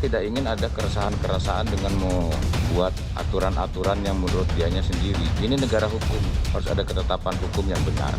tidak ingin ada keresahan-keresahan dengan membuat aturan-aturan yang menurut dianya sendiri. Ini negara hukum, harus ada ketetapan hukum yang benar.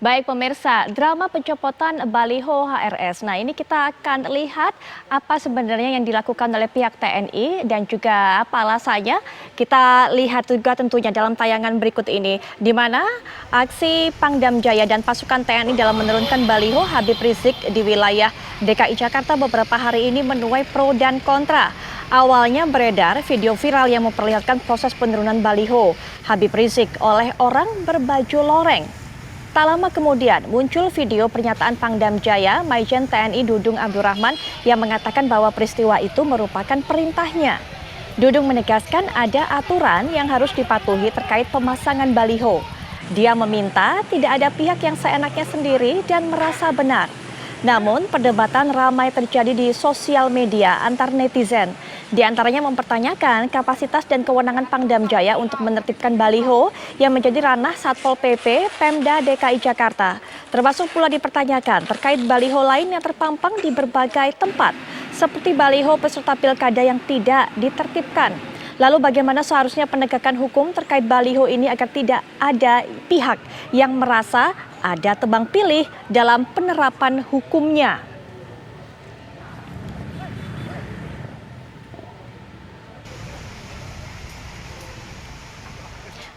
Baik pemirsa, drama pencopotan baliho HRS. Nah ini kita akan lihat apa sebenarnya yang dilakukan oleh pihak TNI dan juga apa alasannya. Kita lihat juga tentunya dalam tayangan berikut ini. Di mana aksi Pangdam Jaya dan pasukan TNI dalam menurunkan baliho Habib Rizik di wilayah DKI Jakarta beberapa hari ini menuai pro dan kontra. Awalnya beredar video viral yang memperlihatkan proses penurunan baliho Habib Rizik oleh orang berbaju loreng. Tak lama kemudian muncul video pernyataan Pangdam Jaya Maijen TNI Dudung Abdurrahman yang mengatakan bahwa peristiwa itu merupakan perintahnya. Dudung menegaskan ada aturan yang harus dipatuhi terkait pemasangan baliho. Dia meminta tidak ada pihak yang seenaknya sendiri dan merasa benar. Namun perdebatan ramai terjadi di sosial media antar netizen. Di antaranya mempertanyakan kapasitas dan kewenangan Pangdam Jaya untuk menertibkan baliho yang menjadi ranah Satpol PP Pemda DKI Jakarta. Termasuk pula dipertanyakan terkait baliho lain yang terpampang di berbagai tempat, seperti baliho peserta pilkada yang tidak ditertibkan. Lalu bagaimana seharusnya penegakan hukum terkait baliho ini agar tidak ada pihak yang merasa ada tebang pilih dalam penerapan hukumnya.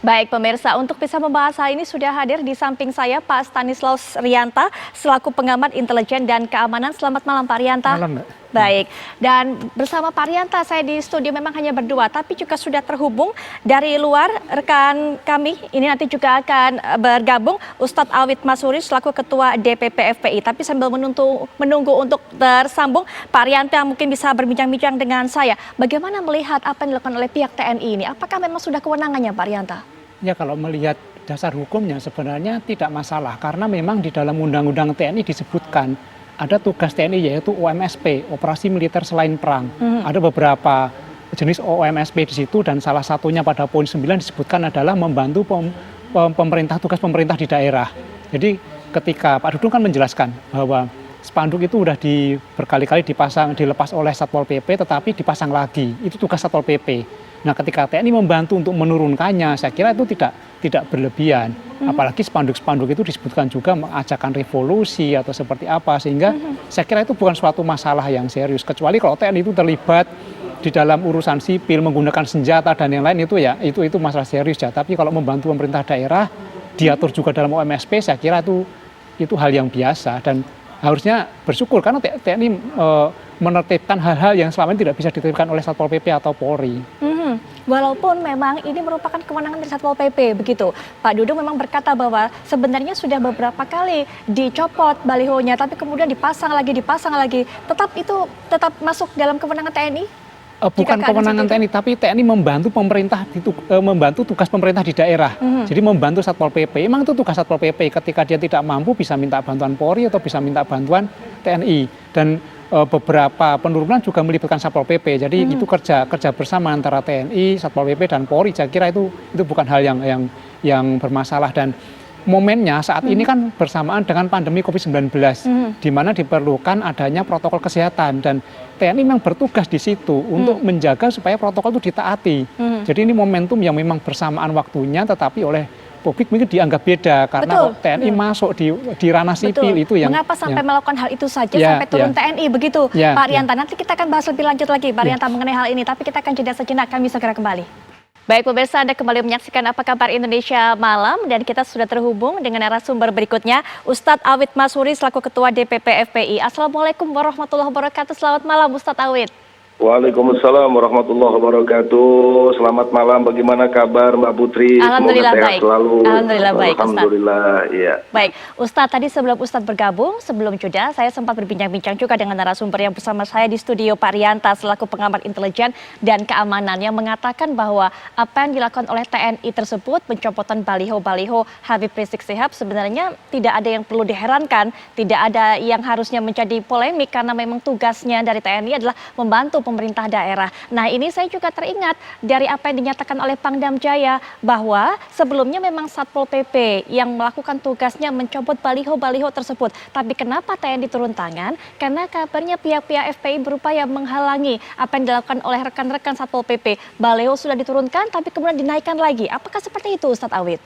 Baik pemirsa, untuk bisa membahas hal ini sudah hadir di samping saya Pak Stanislaus Rianta selaku pengamat intelijen dan keamanan. Selamat malam Pak Rianta. Malam, Mbak. Baik, dan bersama Pak Rianta saya di studio memang hanya berdua, tapi juga sudah terhubung dari luar rekan kami. Ini nanti juga akan bergabung Ustadz Awid Masuri selaku Ketua DPP FPI. Tapi sambil menunggu untuk tersambung, Pak Rianta mungkin bisa berbincang-bincang dengan saya. Bagaimana melihat apa yang dilakukan oleh pihak TNI ini? Apakah memang sudah kewenangannya Pak Rianta? Ya kalau melihat dasar hukumnya sebenarnya tidak masalah karena memang di dalam Undang-Undang TNI disebutkan ada tugas TNI yaitu OMSP, Operasi Militer Selain Perang. Ada beberapa jenis OMSP di situ dan salah satunya pada poin 9 disebutkan adalah membantu tugas pemerintah di daerah. Jadi ketika Pak Dudung kan menjelaskan bahwa spanduk itu sudah berkali-kali dilepas oleh Satpol PP tetapi dipasang lagi. Itu tugas Satpol PP. Nah, ketika TNI membantu untuk menurunkannya, saya kira itu tidak berlebihan. Apalagi spanduk-spanduk itu disebutkan juga mengajakkan revolusi atau seperti apa, sehingga saya kira itu bukan suatu masalah yang serius. Kecuali kalau TNI itu terlibat di dalam urusan sipil, menggunakan senjata dan yang lain itu ya itu masalah serius ya. Tapi kalau membantu pemerintah daerah, diatur juga dalam OMSP, saya kira itu hal yang biasa dan harusnya bersyukur karena TNI menertibkan hal-hal yang selama ini tidak bisa ditertibkan oleh Satpol PP atau Polri. Walaupun memang ini merupakan kewenangan dari Satpol PP, begitu. Pak Dudung memang berkata bahwa sebenarnya sudah beberapa kali dicopot balihonya, tapi kemudian dipasang lagi. Tetap masuk dalam kewenangan TNI? Bukan kewenangan TNI, tapi TNI membantu pemerintah, membantu tugas pemerintah di daerah. Jadi membantu Satpol PP. Memang itu tugas Satpol PP. Ketika dia tidak mampu bisa minta bantuan Polri atau bisa minta bantuan TNI. Dan beberapa penurunan juga melibatkan Satpol PP. Jadi itu kerja bersama antara TNI, Satpol PP dan Polri. Saya kira itu bukan hal yang bermasalah dan momennya saat ini kan bersamaan dengan pandemi COVID-19 di mana diperlukan adanya protokol kesehatan dan TNI memang bertugas di situ untuk menjaga supaya protokol itu ditaati. Jadi ini momentum yang memang bersamaan waktunya tetapi oleh publik mungkin dianggap beda karena TNI masuk di ranah sipil itu yang mengapa sampai melakukan hal itu saja sampai turun TNI begitu Pak Rianta. Nanti kita akan bahas lebih lanjut lagi Pak Rianta mengenai hal ini, tapi kita akan jeda sejenak, kami segera kembali. Baik pemirsa, Anda kembali menyaksikan Apa Kabar Indonesia Malam dan kita sudah terhubung dengan narasumber berikutnya Ustadz Awid Masuri selaku Ketua DPP FPI. Assalamualaikum warahmatullahi wabarakatuh. Selamat malam Ustadz Awid. Waalaikumsalam warahmatullahi wabarakatuh. Selamat malam. Bagaimana kabar Mbak Putri? Alhamdulillah semoga baik. Selalu. Alhamdulillah baik. Alhamdulillah. Iya. Baik, Ustadz tadi sebelum Ustadz bergabung, sebelum jeda saya sempat berbincang-bincang juga dengan narasumber yang bersama saya di studio Pak Rianta selaku pengamat intelijen dan keamanan yang mengatakan bahwa apa yang dilakukan oleh TNI tersebut pencopotan baliho Habib Rizik Syihab sebenarnya tidak ada yang perlu diherankan, tidak ada yang harusnya menjadi polemik karena memang tugasnya dari TNI adalah membantu pemerintah daerah. Nah, ini saya juga teringat dari apa yang dinyatakan oleh Pangdam Jaya bahwa sebelumnya memang Satpol PP yang melakukan tugasnya mencopot baliho-baliho tersebut. Tapi kenapa TNI turun tangan? Karena kabarnya pihak-pihak FPI berupaya menghalangi apa yang dilakukan oleh rekan-rekan Satpol PP. Baliho sudah diturunkan tapi kemudian dinaikkan lagi. Apakah seperti itu, Ustadz Awid?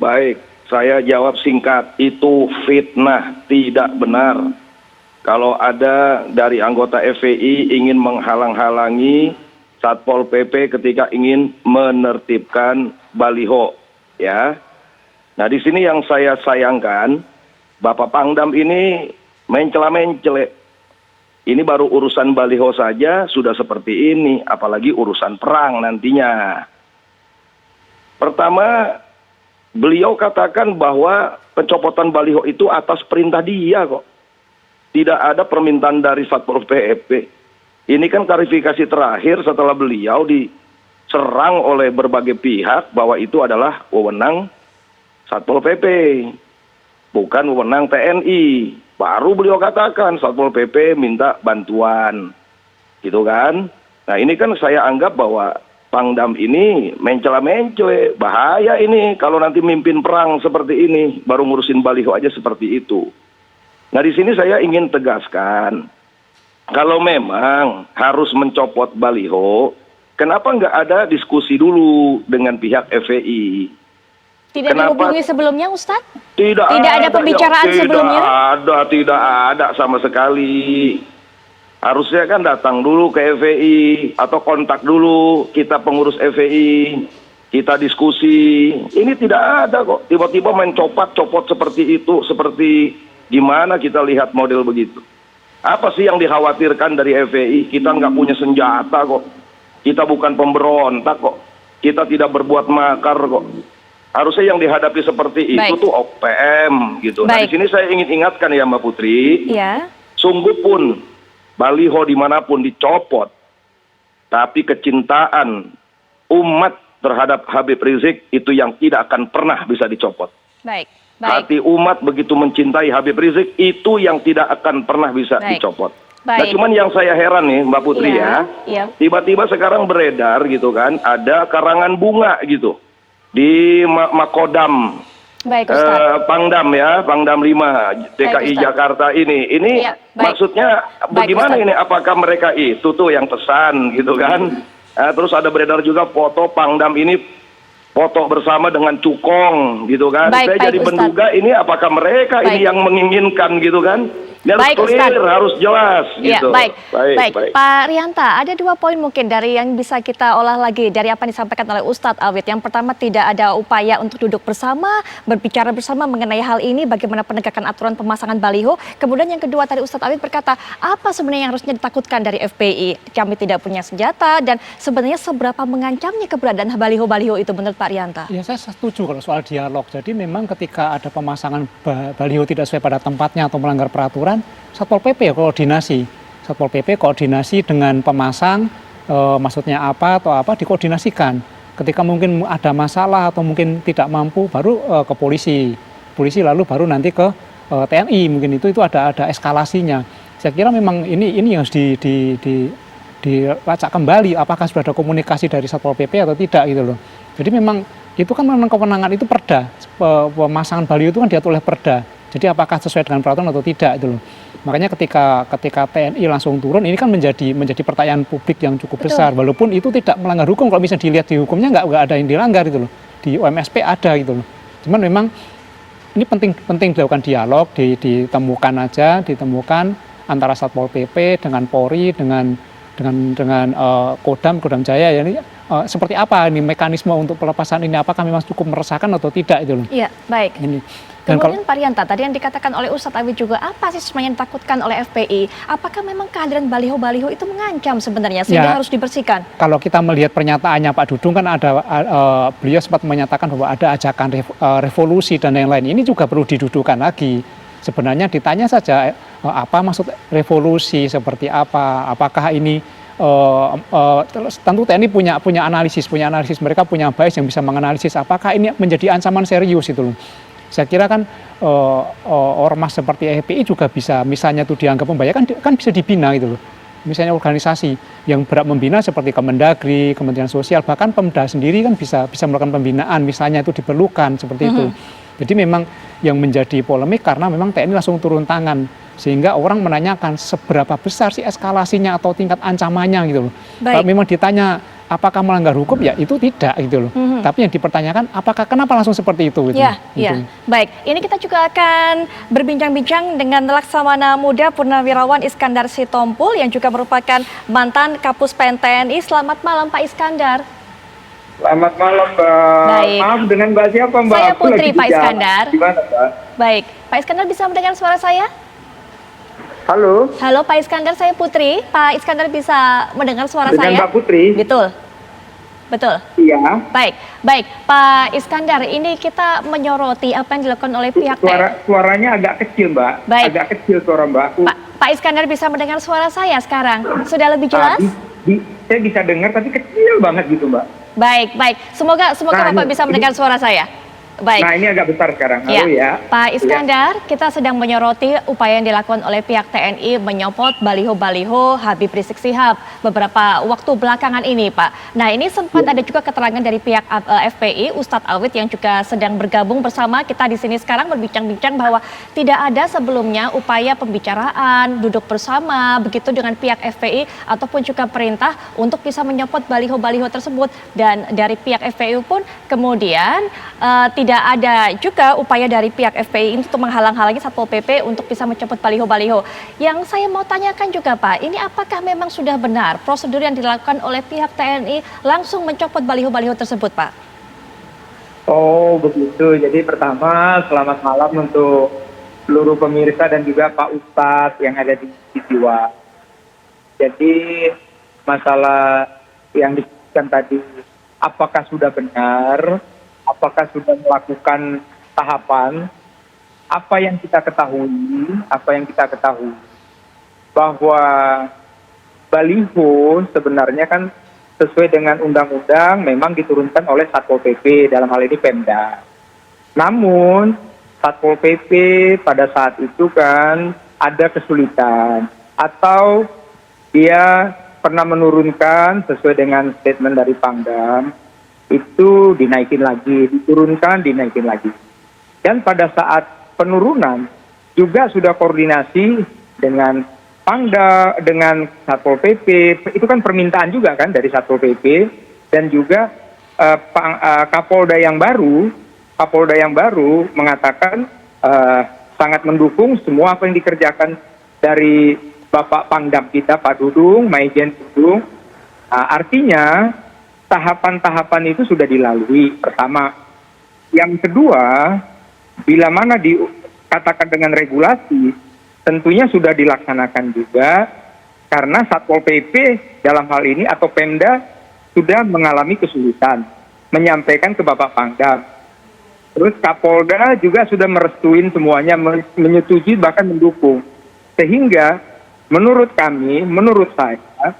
Baik, saya jawab singkat, itu fitnah, tidak benar. Kalau ada dari anggota FPI ingin menghalang-halangi Satpol PP ketika ingin menertibkan baliho, ya. Nah, di sini yang saya sayangkan, Bapak Pangdam ini mencela-mencele. Ini baru urusan baliho saja sudah seperti ini, apalagi urusan perang nantinya. Pertama, beliau katakan bahwa pencopotan baliho itu atas perintah dia kok. Tidak ada permintaan dari Satpol PP. Ini kan klarifikasi terakhir setelah beliau diserang oleh berbagai pihak bahwa itu adalah wewenang Satpol PP, bukan wewenang TNI. Baru beliau katakan Satpol PP minta bantuan, gitu kan. Nah, ini kan saya anggap bahwa Pangdam ini mencela-mencela, bahaya ini kalau nanti mimpin perang seperti ini, baru ngurusin baliho aja seperti itu. Nah, di sini saya ingin tegaskan, kalau memang harus mencopot baliho, kenapa nggak ada diskusi dulu dengan pihak FPI? Tidak dihubungi sebelumnya, Ustadz? Tidak ada pembicaraan sebelumnya? Tidak ada sama sekali. Harusnya kan datang dulu ke FPI atau kontak dulu kita pengurus FPI, kita diskusi. Ini tidak ada kok, tiba-tiba main copot seperti itu, seperti gimana kita lihat model begitu. Apa sih yang dikhawatirkan dari FPI? Kita nggak punya senjata kok. Kita bukan pemberontak kok. Kita tidak berbuat makar kok. Harusnya yang dihadapi seperti itu tuh OPM gitu. Nah, di sini saya ingin ingatkan ya Mbak Putri. Ya. Sungguh pun baliho dimanapun dicopot, tapi kecintaan umat terhadap Habib Rizik itu yang tidak akan pernah bisa dicopot. Baik. Hati umat begitu mencintai Habib Rizik itu yang tidak akan pernah bisa dicopot. Nah, cuman yang saya heran nih Mbak Putri tiba-tiba sekarang beredar gitu kan, ada karangan bunga gitu di Makodam. Baik, Pangdam ya, Pangdam 5 DKI Jakarta ini. Ini maksudnya bagaimana ini? Apakah mereka itu tuh yang pesan gitu kan? Terus ada beredar juga foto Pangdam ini foto bersama dengan Cukong gitu kan. Saya jadi menduga ini apakah mereka ini yang menginginkan gitu kan. Harus clear, harus jelas gitu. Baik. Pak Rianta, ada 2 poin mungkin dari yang bisa kita olah lagi dari apa yang disampaikan oleh Ustadz Awid. Yang pertama, tidak ada upaya untuk duduk bersama, berbicara bersama mengenai hal ini, bagaimana penegakan aturan pemasangan baliho. Kemudian yang kedua, tadi Ustadz Awid berkata, apa sebenarnya yang harusnya ditakutkan dari FPI? Kami tidak punya senjata, dan sebenarnya seberapa mengancamnya keberadaan baliho-baliho itu menurut Pak Rianta? Ya, saya setuju kalau soal dialog. Jadi memang ketika ada pemasangan baliho tidak sesuai pada tempatnya atau melanggar peraturan, Satpol PP koordinasi. Satpol PP koordinasi dengan pemasang, maksudnya apa atau apa dikoordinasikan. Ketika mungkin ada masalah atau mungkin tidak mampu, baru ke polisi. Polisi lalu baru nanti ke TNI. Mungkin itu ada eskalasinya. Saya kira memang ini harus dilacak kembali. Apakah sudah ada komunikasi dari Satpol PP atau tidak gitu loh. Jadi memang itu kan memang kewenangan itu Perda. Pemasangan baliho itu kan diatur oleh Perda. Jadi apakah sesuai dengan peraturan atau tidak itu loh. Makanya ketika TNI langsung turun, ini kan menjadi pertanyaan publik yang cukup besar. Walaupun itu tidak melanggar hukum, kalau misalnya dilihat di hukumnya nggak ada yang dilanggar gitu loh. Di OMSP ada gitu loh. Cuman memang ini penting dilakukan dialog, ditemukan antara Satpol PP dengan Polri dengan Kodam Jaya ya, ini seperti apa ini mekanisme untuk pelepasan ini, apakah memang cukup meresahkan atau tidak itu loh. Iya, baik. Ini. Kemudian Pak Rianta, tadi yang dikatakan oleh Ustadz Awid juga, apa sih sebenarnya yang ditakutkan oleh FPI? Apakah memang kehadiran baliho-baliho itu mengancam sebenarnya sehingga harus dibersihkan? Kalau kita melihat pernyataannya Pak Dudung kan beliau sempat menyatakan bahwa ada ajakan revolusi dan yang lain. Ini juga perlu didudukan lagi. Sebenarnya ditanya saja apa maksud revolusi, seperti apa, apakah ini tentu TNI punya analisis mereka punya bias yang bisa menganalisis apakah ini menjadi ancaman serius itu loh. Saya kira kan ormas seperti FPI juga bisa, misalnya itu dianggap membahayakan kan bisa dibina gitu loh. misalnya organisasi yang berhak membina seperti Kemendagri, Kementerian Sosial, bahkan Pemda sendiri kan bisa melakukan pembinaan, misalnya itu diperlukan seperti itu. Jadi memang yang menjadi polemik karena memang TNI langsung turun tangan, sehingga orang menanyakan seberapa besar sih eskalasinya atau tingkat ancamannya gitu loh. Kalau memang ditanya apakah melanggar hukum, ya itu tidak gitu loh. Tapi yang dipertanyakan apakah kenapa langsung seperti itu gitu. Ya. Baik, ini kita juga akan berbincang-bincang dengan Laksamana Muda Purnawirawan Iskandar Sitompul yang juga merupakan mantan Kapus Pen TNI. Selamat malam Pak Iskandar. Selamat malam Mbak. Baik. Maaf, dengan Mbak siapa Mbak? Saya Aku Putri lagi Pak di jalan. Iskandar. Gimana Mbak? Baik, Pak Iskandar bisa mendengar suara saya? Halo. Halo Pak Iskandar, saya Putri. Pak Iskandar bisa mendengar suara Dengan saya? Mbak Putri? Betul. Iya. Baik Pak Iskandar, ini kita menyoroti apa yang dilakukan oleh pihak TNI. Suaranya agak kecil Mbak. Baik. Agak kecil suara Mbak. Pak Iskandar bisa mendengar suara saya sekarang? Sudah lebih jelas? Saya bisa dengar tapi kecil banget gitu Mbak. Baik. Semoga Bapak bisa mendengar suara saya. Baik. Nah ini agak besar sekarang. Halo ya. Pak Iskandar, kita sedang menyoroti upaya yang dilakukan oleh pihak TNI menyopot baliho-baliho Habib Rizik Syihab beberapa waktu belakangan ini, Pak. Nah, ini sempat ada juga keterangan dari pihak FPI, Ustadz Awid yang juga sedang bergabung bersama kita di sini sekarang berbincang-bincang bahwa tidak ada sebelumnya upaya pembicaraan, duduk bersama begitu dengan pihak FPI ataupun juga perintah untuk bisa menyopot baliho-baliho tersebut. Dan dari pihak FPI pun kemudian tidak ada juga upaya dari pihak FPI untuk menghalang-halangi Satpol PP untuk bisa mencopot baliho-baliho. Yang saya mau tanyakan juga Pak, ini apakah memang sudah benar prosedur yang dilakukan oleh pihak TNI langsung mencopot baliho-baliho tersebut Pak? Oh begitu, jadi pertama selamat malam untuk seluruh pemirsa dan juga Pak Ustadz yang ada di Jiwa. Jadi masalah yang disebutkan tadi, apakah sudah benar? Apakah sudah melakukan tahapan? Apa yang kita ketahui bahwa baliho sebenarnya kan sesuai dengan undang-undang memang diturunkan oleh Satpol PP, dalam hal ini Pemda. Namun Satpol PP pada saat itu kan ada kesulitan atau dia pernah menurunkan sesuai dengan statement dari Pangdam, itu dinaikin lagi, diturunkan, dinaikin lagi. Dan pada saat penurunan juga sudah koordinasi dengan Pangda, dengan Satpol PP, itu kan permintaan juga kan dari Satpol PP, dan juga Kapolda yang baru mengatakan sangat mendukung semua apa yang dikerjakan dari Bapak Pangdam kita, Pak Dudung, Maijen Dudung. Artinya tahapan-tahapan itu sudah dilalui, pertama. Yang kedua, bila mana dikatakan dengan regulasi, tentunya sudah dilaksanakan juga, karena Satpol PP dalam hal ini atau Pemda sudah mengalami kesulitan menyampaikan ke Bapak Pangdam. Terus Kapolda juga sudah merestuin semuanya, menyetujui bahkan mendukung. Sehingga menurut kami, menurut saya,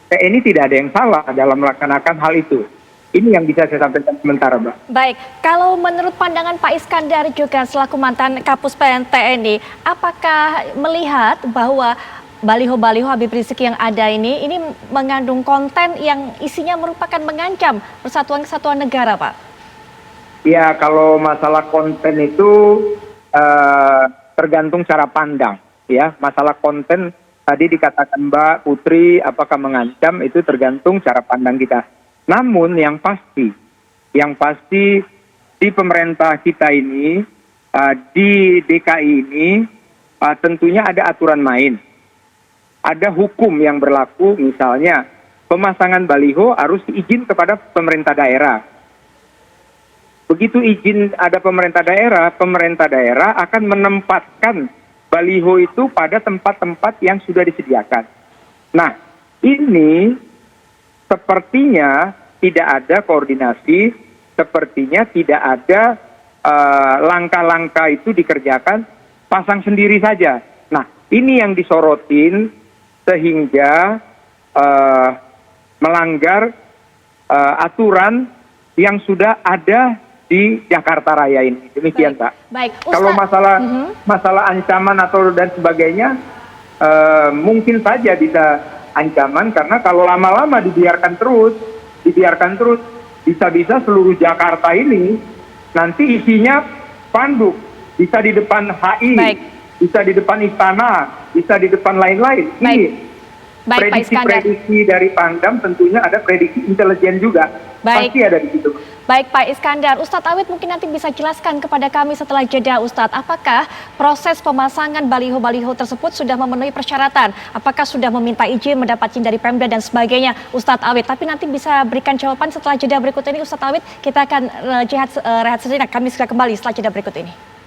ini tidak ada yang salah dalam melaksanakan hal itu. Ini yang bisa saya sampaikan sementara, Mbak. Baik, kalau menurut pandangan Pak Iskandar juga selaku mantan Kapus Pen TNI, apakah melihat bahwa baliho-baliho Habib Rizik yang ada ini mengandung konten yang isinya merupakan mengancam persatuan kesatuan negara, Pak? Ya, kalau masalah konten itu tergantung cara pandang, ya. Masalah konten tadi dikatakan Mbak Putri, apakah mengancam, itu tergantung cara pandang kita. Namun yang pasti di pemerintah kita ini, di DKI ini, tentunya ada aturan main. Ada hukum yang berlaku, misalnya pemasangan baliho harus izin kepada pemerintah daerah. Begitu izin ada pemerintah daerah akan menempatkan baliho itu pada tempat-tempat yang sudah disediakan. Nah, ini sepertinya tidak ada koordinasi, sepertinya tidak ada langkah-langkah itu dikerjakan pasang sendiri saja. Nah, ini yang disorotin sehingga melanggar aturan yang sudah ada di Jakarta Raya ini. Demikian, Pak. Baik, kalau masalah ancaman atau dan sebagainya, mungkin saja bisa ancaman karena kalau lama-lama dibiarkan terus, bisa-bisa seluruh Jakarta ini nanti isinya spanduk, bisa di depan HI, Baik. bisa di depan istana, bisa di depan lain-lain. Baik. Ini Baik, Pak Iskandar. prediksi dari Pangdam tentunya ada prediksi intelijen juga. Baik. Pasti ada di situ. Baik Pak Iskandar, Ustadz Awit mungkin nanti bisa jelaskan kepada kami setelah jeda Ustadz, apakah proses pemasangan baliho-baliho tersebut sudah memenuhi persyaratan? Apakah sudah meminta izin, mendapat izin dari Pemda dan sebagainya Ustadz Awit? Tapi nanti bisa berikan jawaban setelah jeda berikut ini Ustadz Awit, kita akan rehat sejenak, kami segera kembali setelah jeda berikut ini.